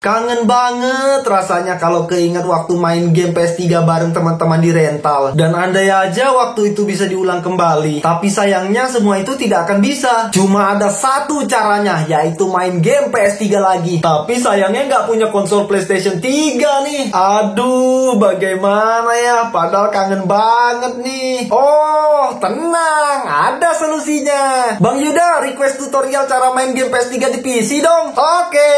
Kangen banget rasanya kalau keinget waktu main game PS3 bareng teman-teman di rental. Dan andai aja waktu itu bisa diulang kembali. Tapi sayangnya semua itu tidak akan bisa. Cuma ada satu caranya, yaitu main game PS3 lagi. Tapi sayangnya nggak punya konsol PlayStation 3 nih. Aduh, bagaimana ya? Padahal kangen banget nih. Oh, tenang, ada solusinya. Bang Yuda, request tutorial cara main game PS3 di PC dong. Oke.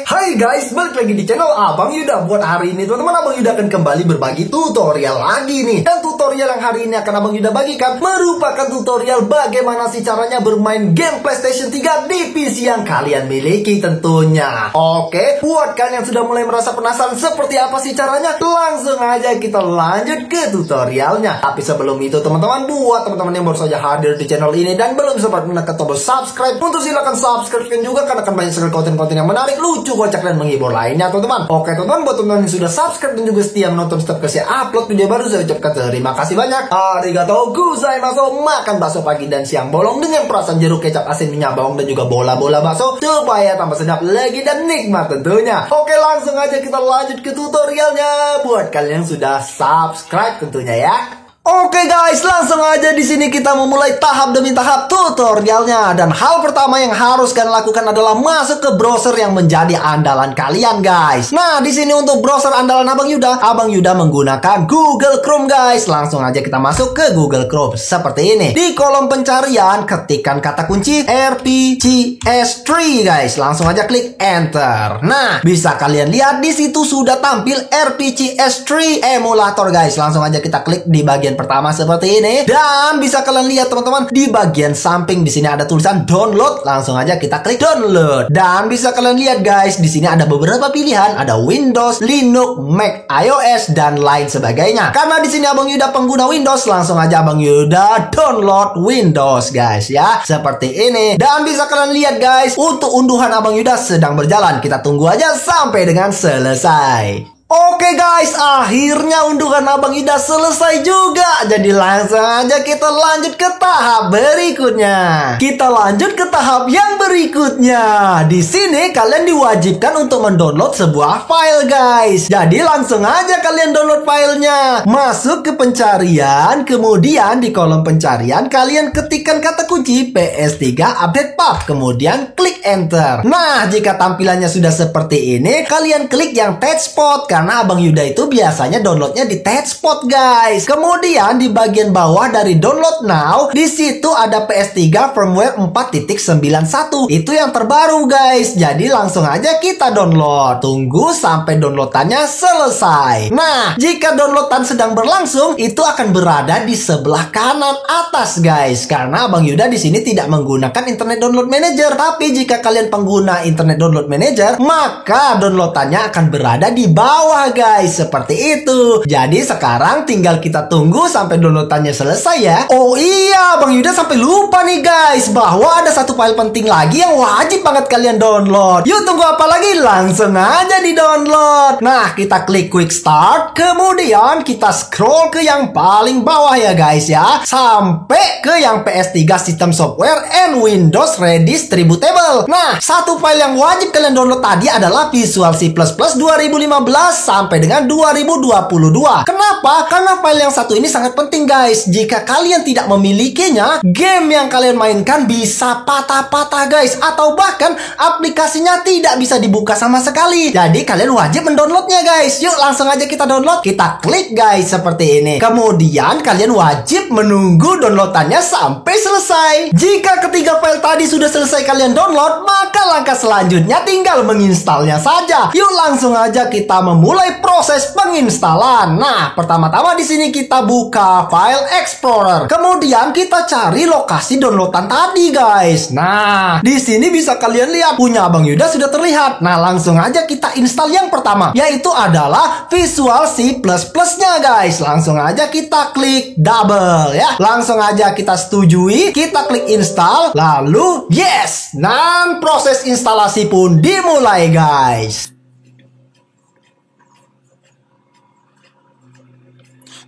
Hai guys, balik lagi di channel Abang Yuda. Buat hari ini teman-teman, Abang Yuda akan kembali berbagi tutorial lagi nih. Dan tutorial yang hari ini akan Abang Yuda bagikan merupakan tutorial bagaimana sih caranya bermain game PlayStation 3 di PC yang kalian miliki tentunya. Oke, buat kalian yang sudah mulai merasa penasaran seperti apa sih caranya, langsung aja kita lanjut ke tutorialnya. Tapi sebelum itu teman-teman, buat teman-teman yang baru saja hadir di channel ini dan belum sempat menekan tombol subscribe, untuk silakan subscribe juga karena akan banyak sekali konten-konten yang menarik, lucu, kocak, dan menghibur lainnya teman-teman. Oke teman-teman, buat teman-teman yang sudah subscribe dan juga setia menonton setiap kali saya upload video baru, saya ucapkan terima kasih banyak. Arigatou gozaimasu. Makan bakso pagi dan siang bolong dengan perasan jeruk, kecap, asin, minyak bawang, dan juga bola-bola bakso supaya tambah sedap lagi dan nikmat tentunya. Oke, langsung aja kita lanjut ke tutorialnya. Buat kalian yang sudah subscribe tentunya ya. Oke guys, langsung aja di sini kita memulai tahap demi tahap tutorialnya. Dan hal pertama yang harus kalian lakukan adalah masuk ke browser yang menjadi andalan kalian guys. Nah, di sini untuk browser andalan Abang Yuda menggunakan Google Chrome guys. Langsung aja kita masuk ke Google Chrome seperti ini. Di kolom pencarian ketikkan kata kunci RPGS3 guys. Langsung aja klik enter. Nah, bisa kalian lihat di situ sudah tampil RPGS3 emulator guys. Langsung aja kita klik di bagian pertama seperti ini, dan bisa kalian lihat teman-teman di bagian samping di sini ada tulisan download. Langsung aja kita klik download, dan bisa kalian lihat guys di sini ada beberapa pilihan, ada Windows, Linux, Mac, iOS, dan lain sebagainya. Karena di sini Abang Yuda pengguna Windows, langsung aja Abang Yuda download Windows guys ya, seperti ini. Dan bisa kalian lihat guys, untuk unduhan Abang Yuda sedang berjalan. Kita tunggu aja sampai dengan selesai. Oke guys, akhirnya unduhan Abang Yuda selesai juga. Jadi langsung aja kita lanjut ke tahap berikutnya. Kita lanjut ke tahap yang berikutnya. Di sini kalian diwajibkan untuk mendownload sebuah file guys. Jadi langsung aja kalian download filenya. Masuk ke pencarian, kemudian di kolom pencarian kalian ketikkan kata kunci PS3 update pub, kemudian klik enter. Nah, jika tampilannya sudah seperti ini, kalian klik yang touch spot. Karena Abang Yuda itu biasanya downloadnya di touchspot guys. Kemudian di bagian bawah dari download now, di situ ada PS3 firmware 4.91. Itu yang terbaru guys. Jadi langsung aja kita download. Tunggu sampai downloadannya selesai. Nah, jika downloadan sedang berlangsung, itu akan berada di sebelah kanan atas guys. Karena Abang Yuda di sini tidak menggunakan Internet Download Manager. Tapi jika kalian pengguna Internet Download Manager, maka downloadannya akan berada di bawah guys, seperti itu. Jadi sekarang tinggal kita tunggu sampai downloadannya selesai ya. Oh iya, Bang Yuda sampai lupa nih guys, bahwa ada satu file penting lagi yang wajib banget kalian download. Yuk, tunggu apa lagi? Langsung aja di download. Nah, kita klik quick start, kemudian kita scroll ke yang paling bawah ya guys ya, sampai ke yang PS3 System Software and Windows Redistributable. Nah, satu file yang wajib kalian download tadi adalah Visual C++ 2015 sampai dengan 2022. Kenapa? Karena file yang satu ini sangat penting guys. Jika kalian tidak memilikinya, game yang kalian mainkan bisa patah-patah guys, atau bahkan aplikasinya tidak bisa dibuka sama sekali. Jadi kalian wajib mendownloadnya guys. Yuk, langsung aja kita download. Kita klik guys seperti ini. Kemudian kalian wajib menunggu downloadannya sampai selesai. Jika ketiga file tadi sudah selesai kalian download, maka langkah selanjutnya tinggal menginstalnya saja. Yuk, langsung aja kita memulai proses penginstalan. Nah, pertama-tama di sini kita buka File Explorer. Kemudian kita cari lokasi downloadan tadi, guys. Nah, di sini bisa kalian lihat punya Abang Yuda sudah terlihat. Nah, langsung aja kita install yang pertama, yaitu adalah Visual C++-nya, guys. Langsung aja kita klik double ya. Langsung aja kita setujui, kita klik install, lalu yes. Dan proses instalasi pun dimulai, guys.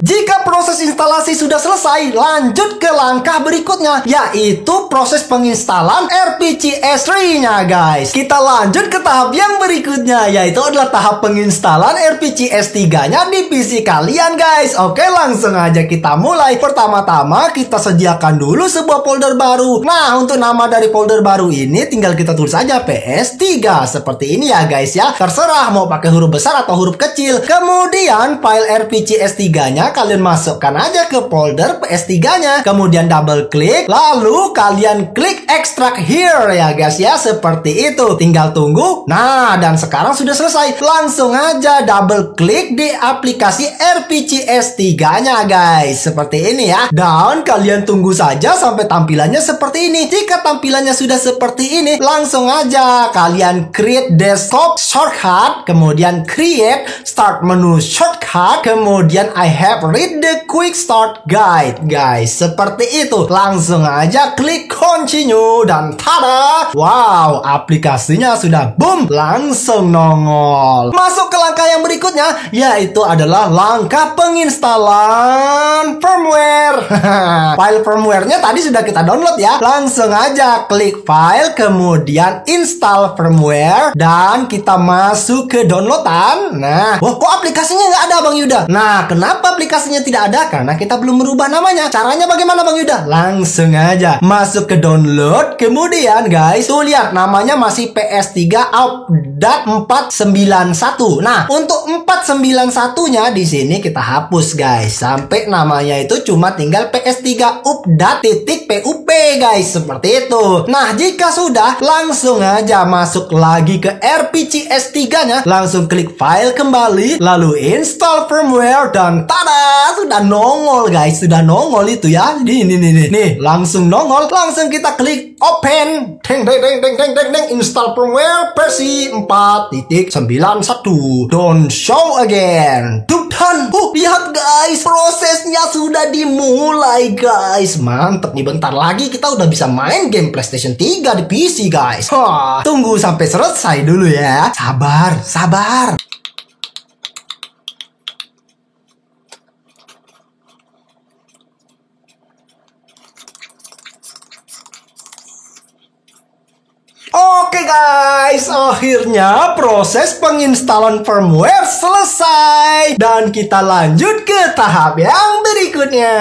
Jika proses instalasi sudah selesai, lanjut ke langkah berikutnya, yaitu proses penginstalan RPG S3-nya guys. Kita lanjut ke tahap yang berikutnya, yaitu adalah tahap penginstalan RPG S3-nya di PC kalian guys. Oke, langsung aja kita mulai. Pertama-tama kita sediakan dulu sebuah folder baru. Nah, untuk nama dari folder baru ini tinggal kita tulis aja PS3 seperti ini ya guys ya. Terserah mau pakai huruf besar atau huruf kecil. Kemudian file RPG S3-nya kalian masukkan aja ke folder PS3-nya. Kemudian double klik, lalu kalian klik extract here ya guys ya, seperti itu. Tinggal tunggu. Nah, dan sekarang sudah selesai. Langsung aja double klik di aplikasi RPG S3-nya guys, seperti ini ya. Dan kalian tunggu saja sampai tampilannya seperti ini. Jika tampilannya sudah seperti ini, langsung aja kalian create desktop shortcut, kemudian create start menu shortcut, kemudian I have read the quick start guide guys, seperti itu. Langsung aja klik continue dan tada, wow, aplikasinya sudah boom, langsung nongol. Masuk ke langkah yang berikutnya, yaitu adalah langkah penginstalan firmware. File firmware-nya tadi sudah kita download ya. Langsung aja klik file, kemudian install firmware, dan kita masuk ke downloadan. Nah, wah, kok aplikasinya nggak ada Bang Yuda? Nah, kenapa aplikasinya tidak ada? Karena kita belum merubah namanya. Caranya bagaimana Bang Yuda? Langsung aja masuk ke download, kemudian guys, tuh lihat namanya masih PS3 update 491. Nah, untuk 491-nya di sini kita hapus guys, sampai namanya itu cuma tinggal PS3 update.pup guys, seperti itu. Nah, jika sudah, langsung aja masuk lagi ke RPG S3-nya, langsung klik file kembali, lalu install firmware, dan tada, sudah nongol guys, sudah nongol itu ya. Nih, langsung nongol. Langsung kita klik open, install firmware versi 4.91, don't show again. Dan lihat guys, prosesnya sudah dimulai guys. Mantep nih, bentar lagi kita udah bisa main game PlayStation 3 di PC guys. Tunggu sampai selesai dulu ya. Sabar. Oke guys, akhirnya proses penginstalan firmware selesai. Dan kita lanjut ke tahap yang berikutnya.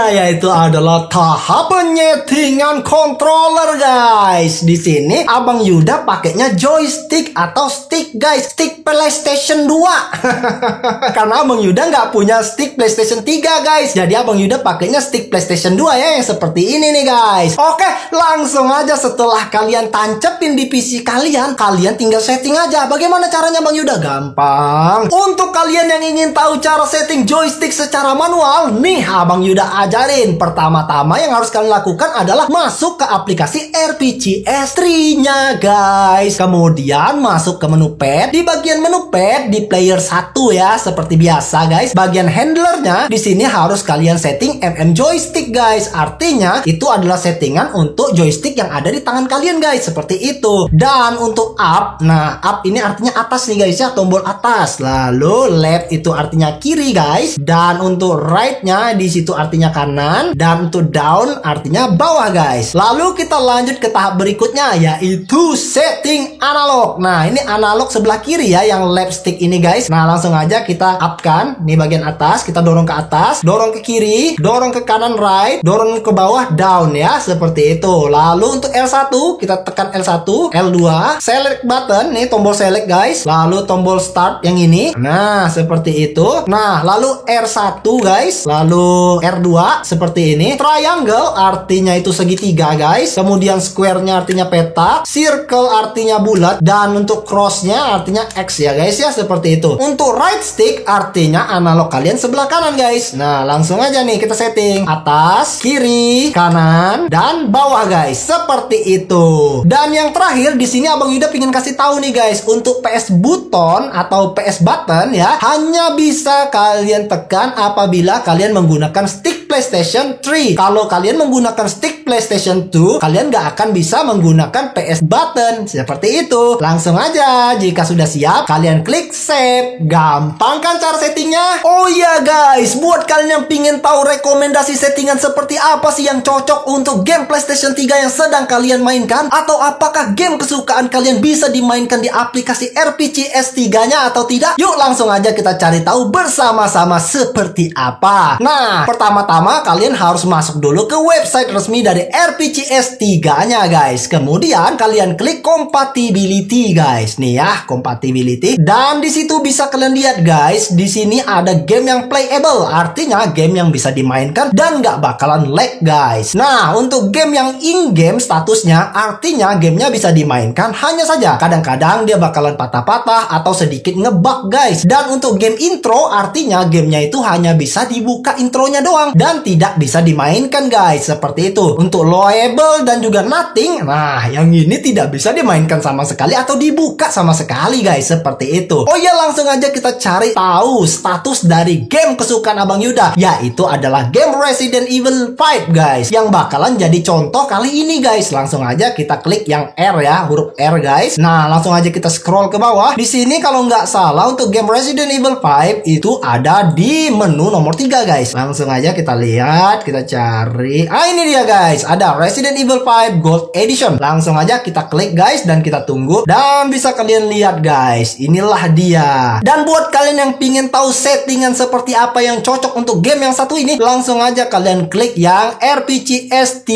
Yaitu adalah tahap penyetingan controller guys. Di sini Abang Yuda pakainya joystick atau stick guys, stick PlayStation 2. Karena Abang Yuda nggak punya stick PlayStation 3 guys. Jadi Abang Yuda pakainya stick PlayStation 2 ya, yang seperti ini nih guys. Oke, langsung aja setelah kalian tancepin di PC kalian tinggal setting aja. Bagaimana caranya Bang Yuda? Gampang. Untuk kalian yang ingin tahu cara setting joystick secara manual, nih Abang Yuda ajarin. Pertama-tama yang harus kalian lakukan adalah masuk ke aplikasi RPG S3-nya guys. Kemudian masuk ke menu pad. Di bagian menu pad di player 1 ya, seperti biasa guys. Bagian handlernya di sini harus kalian setting joystick guys. Artinya itu adalah settingan untuk joystick yang ada di tangan kalian guys, seperti itu. Dan untuk up, nah up ini artinya atas nih guys ya, tombol atas. Lalu left itu artinya kiri guys. Dan untuk right-nya di situ artinya kanan. Dan untuk down artinya bawah guys. Lalu kita lanjut ke tahap berikutnya, yaitu setting analog. Nah, ini analog sebelah kiri ya, yang left stick ini guys. Nah, langsung aja kita up-kan. Nih bagian atas, kita dorong ke atas, dorong ke kiri, dorong ke kanan right, dorong ke bawah down ya, seperti itu. Lalu untuk L1 kita tekan L1, L2, select button, nih tombol select guys. Lalu tombol start yang ini. Nah, seperti itu. Nah, lalu R1 guys, lalu R2 seperti ini. Triangle artinya itu segitiga guys. Kemudian square-nya artinya peta, circle artinya bulat, dan untuk cross-nya artinya X ya guys ya, seperti itu. Untuk right stick artinya analog kalian sebelah kanan guys. Nah, langsung aja nih kita setting atas, kiri, kanan, dan bawah guys, seperti itu. Dan yang terakhir di sini Abang Yuda pengen kasih tahu nih guys, untuk PS button atau PS button ya, hanya bisa kalian tekan apabila kalian menggunakan stick stick PlayStation 3. Kalau kalian menggunakan stick PlayStation 2, kalian nggak akan bisa menggunakan PS button. Seperti itu. Langsung aja, jika sudah siap, kalian klik save. Gampang kan cara settingnya? Oh iya guys, buat kalian yang pingin tahu rekomendasi settingan seperti apa sih yang cocok untuk game PlayStation 3 yang sedang kalian mainkan, atau apakah game kesukaan kalian bisa dimainkan di aplikasi RPG S3-nya atau tidak? Yuk langsung aja kita cari tahu bersama-sama seperti apa. Nah, pertama-tama kalian harus masuk dulu ke website resmi dari RPG S3-nya guys. Kemudian kalian klik compatibility guys. Nih ya, compatibility. Dan di situ bisa kalian lihat guys, di sini ada game yang playable, artinya game yang bisa dimainkan dan nggak bakalan lag guys. Nah, untuk game yang in-game statusnya, artinya gamenya bisa dimainkan, hanya saja kadang-kadang dia bakalan patah-patah atau sedikit ngebug guys. Dan untuk game intro, artinya gamenya itu hanya bisa dibuka intronya doang dan tidak bisa dimainkan guys. Seperti itu. Untuk lowable dan juga nothing, nah yang ini tidak bisa dimainkan sama sekali atau dibuka sama sekali guys. Seperti itu. Oh ya, langsung aja kita cari tahu status dari game kesukaan Abang Yuda, yaitu adalah game Resident Evil 5 guys, yang bakalan jadi contoh kali ini guys. Langsung aja kita klik yang R ya, huruf R guys. Nah, langsung aja kita scroll ke bawah. Di sini kalau nggak salah untuk game Resident Evil 5 itu ada di menu nomor 3 guys. Langsung aja kita lihat, kita cari. Ah, ini dia guys, ada Resident Evil 5 Gold Edition. Langsung aja kita klik guys dan kita tunggu. Dan bisa kalian lihat guys, inilah dia. Dan buat kalian yang pingin tahu settingan seperti apa yang cocok untuk game yang satu ini, langsung aja kalian klik yang RPG S3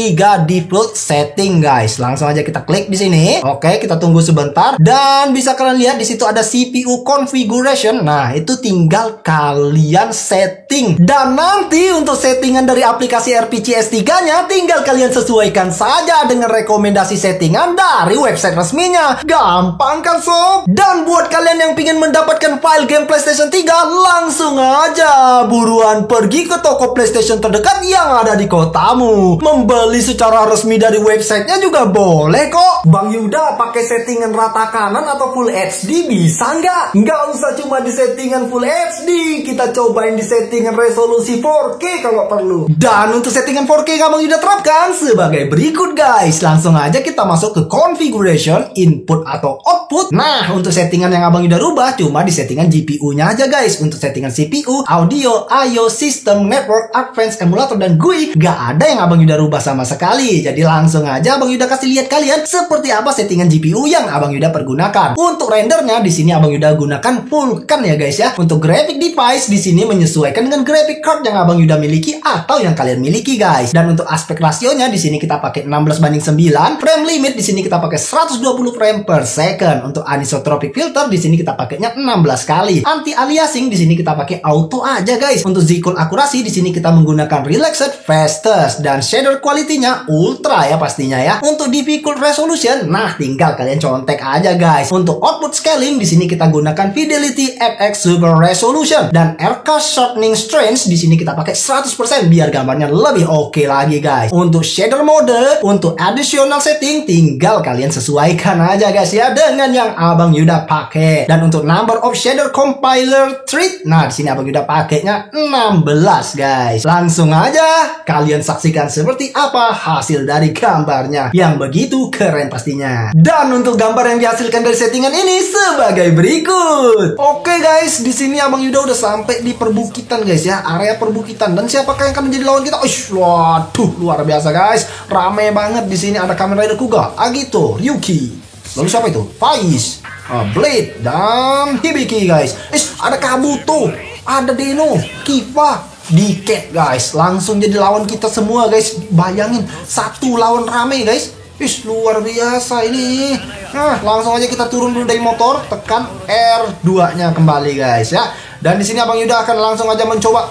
default setting guys. Langsung aja kita klik di sini. Oke, kita tunggu sebentar. Dan bisa kalian lihat di situ ada CPU configuration. Nah, itu tinggal kalian setting. Dan nanti untuk settingan dari aplikasi RPG S3-nya tinggal kalian sesuaikan saja dengan rekomendasi settingan dari website resminya. Gampang kan sob? Dan buat kalian yang pingin mendapatkan file game PlayStation 3, langsung aja buruan pergi ke toko PlayStation terdekat yang ada di kotamu. Membeli secara resmi dari websitenya juga boleh kok. Bang Yuda pakai settingan rata kanan atau full HD bisa nggak? Nggak usah cuma di settingan full HD, kita cobain di settingan resolusi 4K kalau perlu. Dan untuk settingan 4K yang Bang Yuda terapkan sebagai berikut guys. Langsung aja kita masuk ke configuration, input atau output. Nah, untuk settingan yang Abang Yuda rubah cuma di settingan GPU-nya aja guys. Untuk settingan CPU, audio, I/O, system, network, advanced, emulator, dan GUI nggak ada yang Abang Yuda rubah sama sekali. Jadi langsung aja Abang Yuda kasih lihat kalian seperti apa settingan GPU yang Abang Yuda pergunakan. Untuk rendernya di sini Abang Yuda gunakan Vulkan ya guys ya. Untuk graphic device di sini menyesuaikan dengan graphic card yang Abang Yuda miliki atau yang kalian miliki guys. Dan untuk aspek rasionya di sini kita pakai 16:9. Frame limit di sini kita pakai 120 frame per second. Untuk anisotropic filter di sini kita pakainya 16 kali. Anti aliasing di sini kita pakai auto aja guys. Untuk Z-Cool akurasi di sini kita menggunakan relaxed fastest dan shader quality-nya ultra ya pastinya ya. Untuk difficult resolution, nah tinggal kalian contek aja guys. Untuk output scaling di sini kita gunakan Fidelity FX Super Resolution dan RK Sharpening Strength di sini kita pakai 100% biar gambarnya lebih oke lagi guys. Untuk shader mode, untuk additional setting tinggal kalian sesuaikan aja guys ya dengan yang Abang Yuda pakai. Dan untuk number of shader compiler thread, nah di sini Abang Yuda pakainya 16 guys. Langsung aja kalian saksikan seperti apa hasil dari gambarnya yang begitu keren pastinya. Dan untuk gambar yang dihasilkan dari settingan ini sebagai berikut. Oke guys, di sini Abang Yuda udah sampai di perbukitan guys ya, area perbukitan. Dan siapakah yang akan menjadi lawan kita? Waduh, luar biasa guys. Rame banget di sini, ada Kamen Rider Kuga, Agito, Ryuki. Lalu siapa itu? Faiz, Blade, dan Hibiki guys. Ada Kabuto, ada Deno, Kiva, Diket guys. Langsung jadi lawan kita semua guys. Bayangin, satu lawan rame guys. Luar biasa ini. Nah, langsung aja kita turun dulu dari motor, tekan R2-nya kembali guys ya. Dan di sini Abang Yuda akan langsung aja mencoba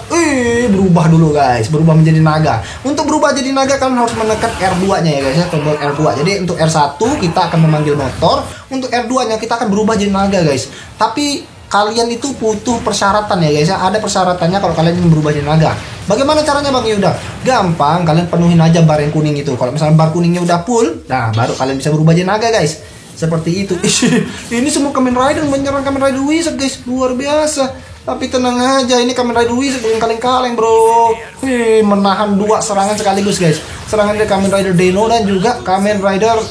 berubah dulu guys, berubah menjadi naga. Untuk berubah jadi naga kalian harus menekan R2-nya ya guys ya, tombol R2. Jadi untuk R1 kita akan memanggil motor, untuk R2-nya kita akan berubah jadi naga guys. Tapi kalian itu butuh persyaratan ya guys ya, ada persyaratannya kalau kalian ingin berubah jadi naga. Bagaimana caranya Bang Yuda? Gampang, kalian penuhin aja bar yang kuning itu. Kalau misalnya bar kuningnya udah full, nah baru kalian bisa berubah jadi naga guys. Seperti itu. Ini semua Kamen Rider menyerang Kamen Rider Wizard guys, luar biasa. Tapi tenang aja, ini Kamen Rider Wizard bukan kaleng-kaleng bro. Menahan 2 serangan sekaligus guys. Serangan dari Kamen Rider Deno dan juga Kamen Rider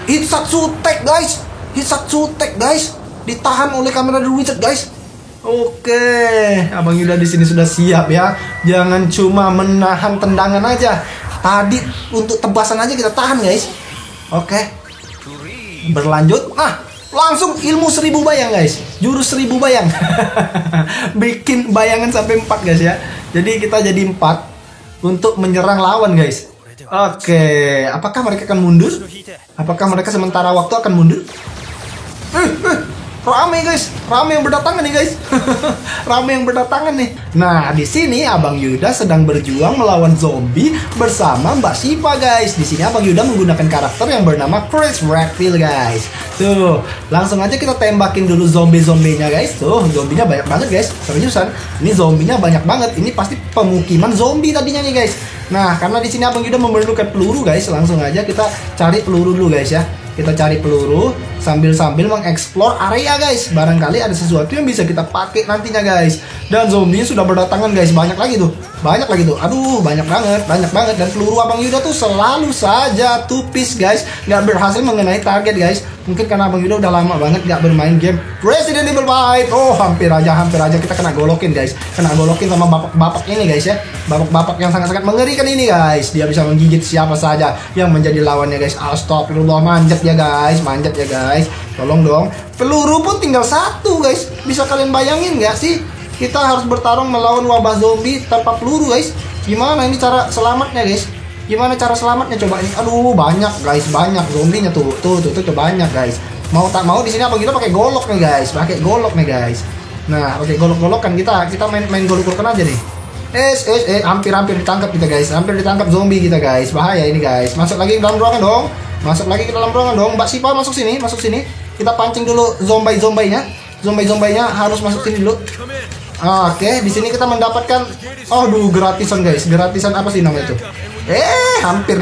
Hitsatsu Tech guys. Hitsatsu Tech guys. Ditahan oleh Kamen Rider Wizard guys. Oke, Abang Yuda di sini sudah siap ya. Jangan cuma menahan tendangan aja. Tadi untuk tebasan aja kita tahan guys. Oke. Berlanjut. Nah, langsung ilmu 1000 bayang guys. Jurus 1000 bayang. Bikin bayangan sampai 4 guys ya. Jadi kita jadi 4 untuk menyerang lawan guys. Oke, apakah mereka akan mundur? Apakah mereka sementara waktu akan mundur? Rame guys, rame yang berdatangan nih guys. Rame yang berdatangan nih. Nah, di sini Abang Yuda sedang berjuang melawan zombie bersama Mbak Shiva guys. Di sini Abang Yuda menggunakan karakter yang bernama Chris Redfield guys. Tuh, langsung aja kita tembakin dulu zombie-zombinya guys. Tuh, zombinya banyak banget guys. Seriusan, ini zombinya banyak banget. Ini pasti pemukiman zombie tadinya nih guys. Nah, karena di sini Abang Yuda memerlukan peluru guys, langsung aja kita cari peluru dulu guys ya. Kita cari peluru sambil mengeksplor area guys. Barangkali ada sesuatu yang bisa kita pakai nantinya guys. Dan zombinya sudah berdatangan guys. Banyak lagi tuh. Aduh, banyak banget. Dan peluru Abang Yuda tuh selalu saja tupis guys. Nggak berhasil mengenai target guys. Mungkin karena Abang Yuda udah lama banget nggak bermain game Resident Evil 5. Oh, hampir aja kita kena golokin guys. Kena golokin sama bapak ini guys ya. Bapak yang sangat-sangat mengerikan ini guys. Dia bisa menggigit siapa saja yang menjadi lawannya guys. Astagfirullah, manjat ya guys. Tolong dong. Peluru pun tinggal 1 guys. Bisa kalian bayangin nggak sih? Kita harus bertarung melawan wabah zombie tanpa peluru guys. Gimana ini cara selamatnya guys? Gimana cara selamatnya coba ini? Aduh, banyak guys, banyak zombinya tuh banyak guys. Mau tak mau di sini Abang Yuda pakai golok nih guys. Nah, pakai golok-golokan kita main golok-golokan aja nih. Hampir ditangkap kita guys. Hampir ditangkap zombie kita guys. Bahaya ini guys. Masuk lagi ke dalam ruangan dong. Mbak Shiva masuk sini. Kita pancing dulu zombie-zombinya harus masuk sini dulu. Oke, di sini kita mendapatkan gratisan guys. Gratisan apa sih namanya itu? Hampir.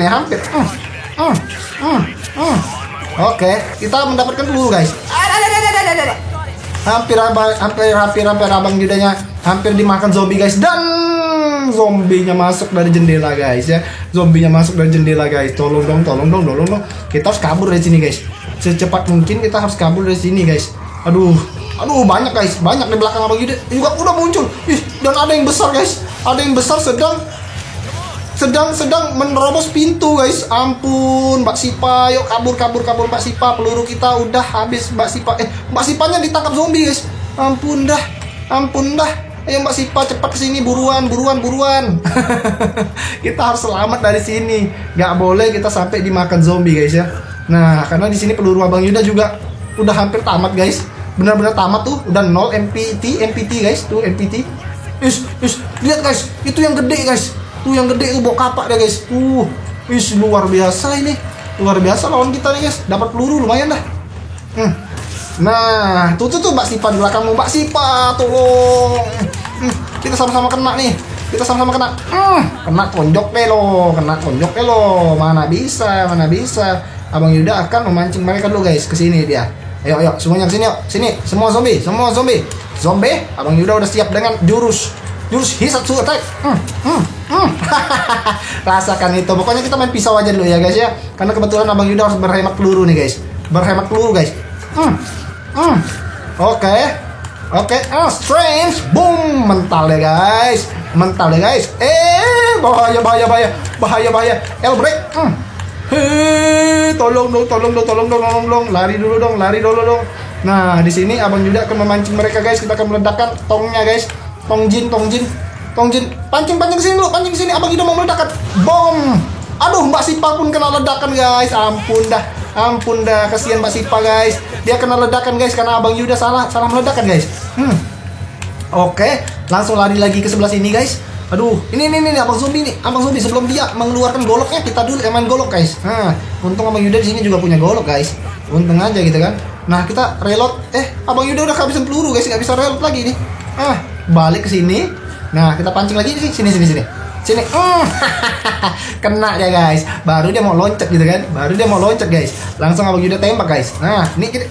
Oke, kita mendapatkan peluru guys. Hampir Abang Yudanya hampir dimakan zombie guys. Dan zombinya masuk dari jendela guys ya. Tolong dong. Kita harus kabur dari sini guys. Secepat mungkin kita harus kabur dari sini guys. Aduh, banyak guys. Banyak di belakang Abang Yuda juga udah muncul. Dan ada yang besar guys. Sedang menerobos pintu guys. Ampun, Mbak Shiva, yuk kabur Mbak Shiva. Peluru kita udah habis Mbak Shiva. Mbak Shivanya ditangkap zombie guys. Ampun dah. Ayo Mbak Shiva cepat kesini, buruan. Kita harus selamat dari sini. Gak boleh kita sampai dimakan zombie guys ya. Nah, karena di sini peluru Abang Yuda juga udah hampir tamat guys. Benar-benar tamat tuh. Udah 0 MPT guys. Tuh MPT. Lihat guys, itu yang gede guys. Yang gede tuh bawa kapak deh guys. Luar biasa ini. Luar biasa lawan kita nih guys. Dapat peluru lumayan dah. Nah, tuh Mbak Shiva di belakangmu. Mbak Shiva, tolong. Kita sama-sama kena nih. Kena tonjok deh lo. Mana bisa. Abang Yuda akan memancing mereka dulu guys. Kesini dia. Ayo semuanya kesini yuk. Sini, semua zombie. Abang Yuda udah siap dengan jurus Hitsatsu Attack. Rasakan itu. Pokoknya kita main pisau aja dulu ya guys ya. Karena kebetulan Abang Yuda harus berhemat peluru nih guys. Oke. Strange. Boom. Mental ya guys. Bahaya. L-break. Tolong dong. Lari dulu dong. Nah, di sini Abang Yuda akan memancing mereka guys. Kita akan meledakkan tongnya guys. Tongjin. Pancing kesini dulu. Abang Yuda mau meledakkan. Bom. Aduh, Mbak Shiva pun kena ledakan guys. Ampun dah. Kasihan Mbak Shiva guys. Dia kena ledakan guys karena Abang Yuda salah meledakan guys. Oke, langsung lari lagi ke sebelah sini guys. Aduh, ini Abang zombie sebelum dia mengeluarkan goloknya kita dulu main golok guys. Untung Abang Yuda di sini juga punya golok guys. Untung aja gitu kan. Nah, kita reload. Abang Yuda udah kehabisan peluru guys, nggak bisa reload lagi nih. Balik ke sini. Nah, kita pancing lagi di sini. Kena ya guys. Baru dia mau loncat gitu kan. Langsung Abang Yuda tembak guys. Nah, ini kita.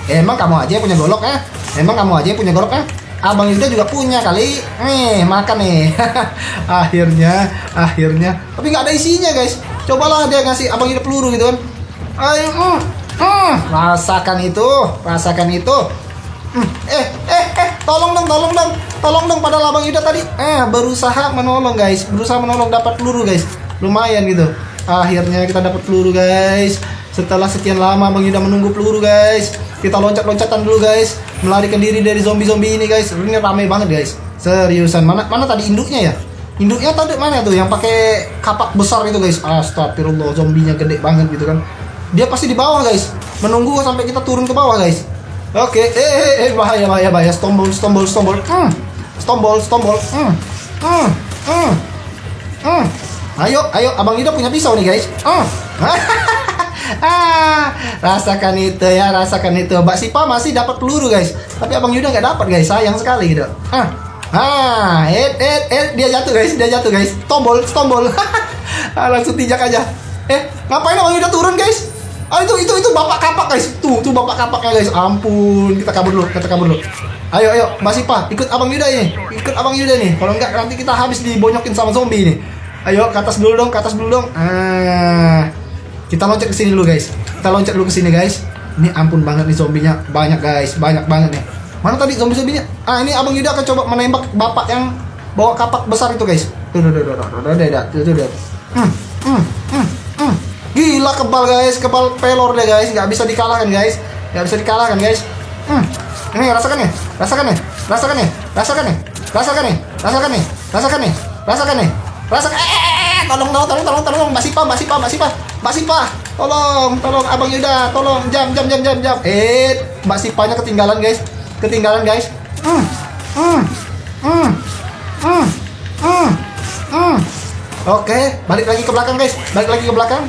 Emang kamu aja yang punya golok ya? Emang kamu aja yang punya golok kan? Abang Yuda juga punya kali. Nih, makan nih. akhirnya. Tapi nggak ada isinya, guys. Cobalah dia ngasih Abang Yuda peluru gitu kan. Ayo, rasakan itu. Tolong dong padahal Abang Yuda tadi berusaha menolong dapat peluru, guys. Lumayan gitu. Akhirnya kita dapat peluru, guys. Setelah sekian lama Bang Yuda menunggu peluru, guys. Kita loncat-loncatan dulu, guys. Melarikan diri dari zombie-zombie ini, guys. Ini rame banget, guys. Seriusan. Mana tadi induknya ya? Induknya tadi mana tuh yang pakai kapak besar itu, guys? Astagfirullah, zombinya gede banget gitu kan. Dia pasti di bawah, guys. Menunggu sampai kita turun ke bawah, guys. Oke. Bahaya. Stombol. Ayo, Abang Yuda punya pisau nih, guys. Rasakan itu. Mbak Sipa masih dapat peluru, guys. Tapi Abang Yuda nggak dapat, guys. Sayang sekali gitu. Dia jatuh, guys. Tombol. Langsung tinjak aja. Ngapain Abang Yuda turun, guys? Itu bapak kapak, guys. Tuh bapak kapaknya, guys. Ampun, kita kabur dulu. Ayo, Mbak Sipa, ikut Abang Yuda nih. Kalau enggak nanti kita habis dibonyokin sama zombie nih. Ayo, ke atas dulu dong. Kita loncat ke sini dulu, guys. Ini ampun banget nih zombinya. Banyak, guys. Banyak banget nih. Mana tadi zombie-zombinya? Ini Abang Yuda akan coba menembak bapak yang bawa kapak besar itu, guys. Tuh. Gila, kebal, guys. Kebal pelor deh, guys. Nggak bisa dikalahkan, guys. Ini rasakan nih. Tolong Mbak Sipa. Tolong Abang Yuda, tolong jam. Mbak Sipanya ketinggalan, guys. Oke, balik lagi ke belakang, guys.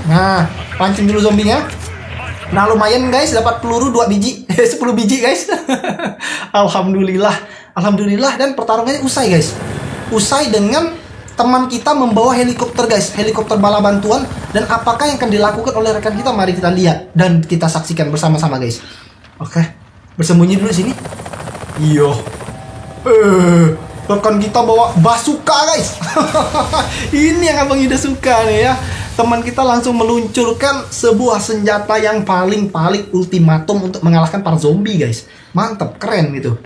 Nah, pancing dulu zombinya. Nah, lumayan, guys, dapat peluru 2 biji. 10 biji, guys. Alhamdulillah, dan pertarungannya usai, guys. Usai dengan teman kita membawa helikopter, guys. Helikopter bala bantuan. Dan apakah yang akan dilakukan oleh rekan kita? Mari kita lihat dan kita saksikan bersama-sama, guys. Oke, bersembunyi dulu sini. Iyo. Rekan kita bawa bazooka, guys. Ini yang Abang Yuda suka nih ya. Teman kita langsung meluncurkan sebuah senjata yang paling ultimatum untuk mengalahkan para zombie, guys. Mantap, keren gitu.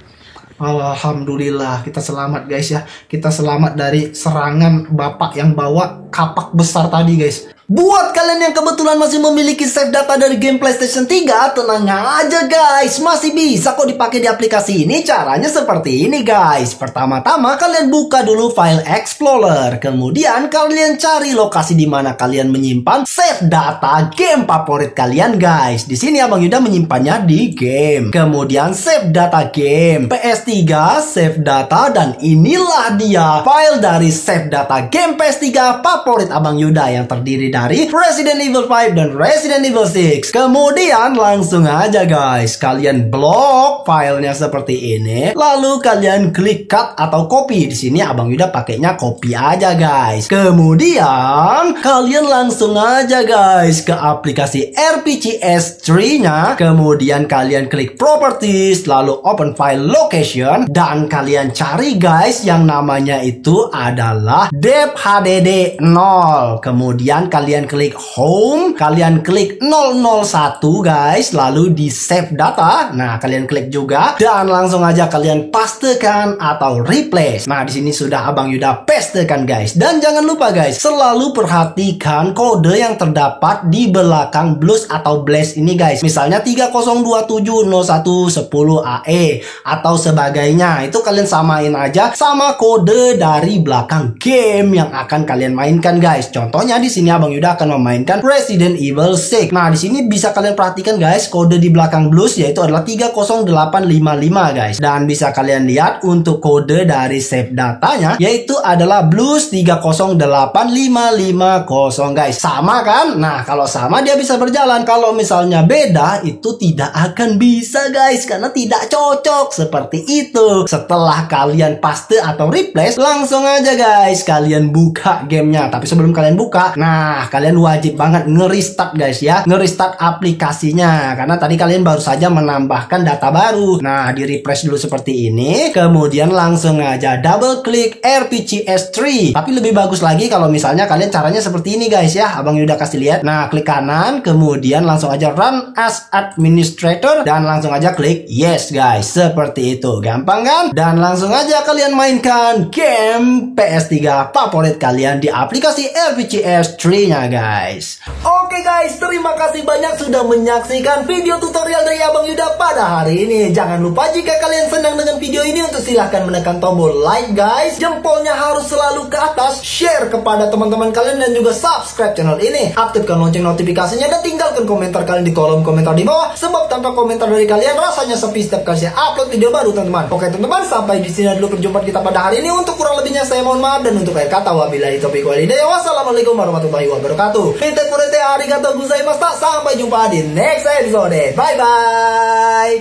Alhamdulillah, kita selamat, guys ya. Kita selamat dari serangan bapak yang bawa kapak besar tadi, guys. Buat kalian yang kebetulan masih memiliki save data dari game PlayStation 3, tenang aja, guys. Masih bisa kok dipakai di aplikasi ini. Caranya seperti ini, guys. Pertama-tama kalian buka dulu file Explorer. Kemudian kalian cari lokasi di mana kalian menyimpan save data game favorit kalian, guys. Di sini Abang Yuda menyimpannya di game. Kemudian save data game PS3, save data, dan inilah dia file dari save data game PS3 favorit Abang Yuda yang terdiri dari Resident Evil 5 dan Resident Evil 6. Kemudian langsung aja, guys, kalian blok filenya seperti ini. Lalu kalian klik cut atau copy. Di sini Abang Yuda pakainya copy aja, guys. Kemudian kalian langsung aja, guys, ke aplikasi RPGS3-nya. Kemudian kalian klik properties, lalu open file location, dan kalian cari, guys, yang namanya itu adalah dep HDD 0. Kemudian kalian klik home, kalian klik 001, guys, lalu di save data. Nah, kalian klik juga dan langsung aja kalian pastekan atau replace. Nah, di sini sudah Abang Yuda pastekan, guys. Dan jangan lupa, guys, selalu perhatikan kode yang terdapat di belakang BLUS atau BLAST ini, guys. Misalnya 30270110AE atau sebagainya. Itu kalian samain aja sama kode dari belakang game yang akan kalian mainkan, guys. Contohnya di sini Abang Yuda akan memainkan Resident Evil 6. Nah, di sini bisa kalian perhatikan, guys, kode di belakang BLUS yaitu adalah 30855, guys. Dan bisa kalian lihat untuk kode dari save datanya yaitu adalah BLUS 308550, guys. Sama kan? Nah, kalau sama dia bisa berjalan. Kalau misalnya beda itu tidak akan bisa, guys, karena tidak cocok. Seperti itu. Setelah kalian paste atau replace, langsung aja, guys, kalian buka gamenya. Tapi sebelum kalian buka, nah, kalian wajib banget nge-restart guys ya, nge-restart aplikasinya, karena tadi kalian baru saja menambahkan data baru. Nah, di refresh dulu seperti ini, kemudian langsung aja double klik RPGS3. Tapi lebih bagus lagi kalau misalnya kalian caranya seperti ini guys ya, Abang Yuda kasih lihat. Nah, klik kanan, kemudian langsung aja run as administrator dan langsung aja klik yes guys, seperti itu, gampang kan? Dan langsung aja kalian mainkan game PS3 favorit kalian di aplikasi RPGS3-nya guys. Oke guys, terima kasih banyak sudah menyaksikan video tutorial dari Abang Yuda pada hari ini. Jangan lupa jika kalian senang dengan video ini untuk silahkan menekan tombol like guys. Jempolnya harus selalu ke atas, share kepada teman-teman kalian dan juga subscribe channel ini. Aktifkan lonceng notifikasinya dan tinggalkan komentar kalian di kolom komentar di bawah. Sebab tanpa komentar dari kalian rasanya sepi setiap kali saya upload video baru teman-teman. Oke teman-teman, sampai di sini dulu perjumpaan kita pada hari ini. Untuk kurang lebihnya saya mohon maaf, dan untuk akhir kata wabillahi taufiq wal hidayah. Wassalamualaikum warahmatullahi wabarakatuh. Mite kurete arigatou gozaimashita. Sampai jumpa di next episode. Bye bye.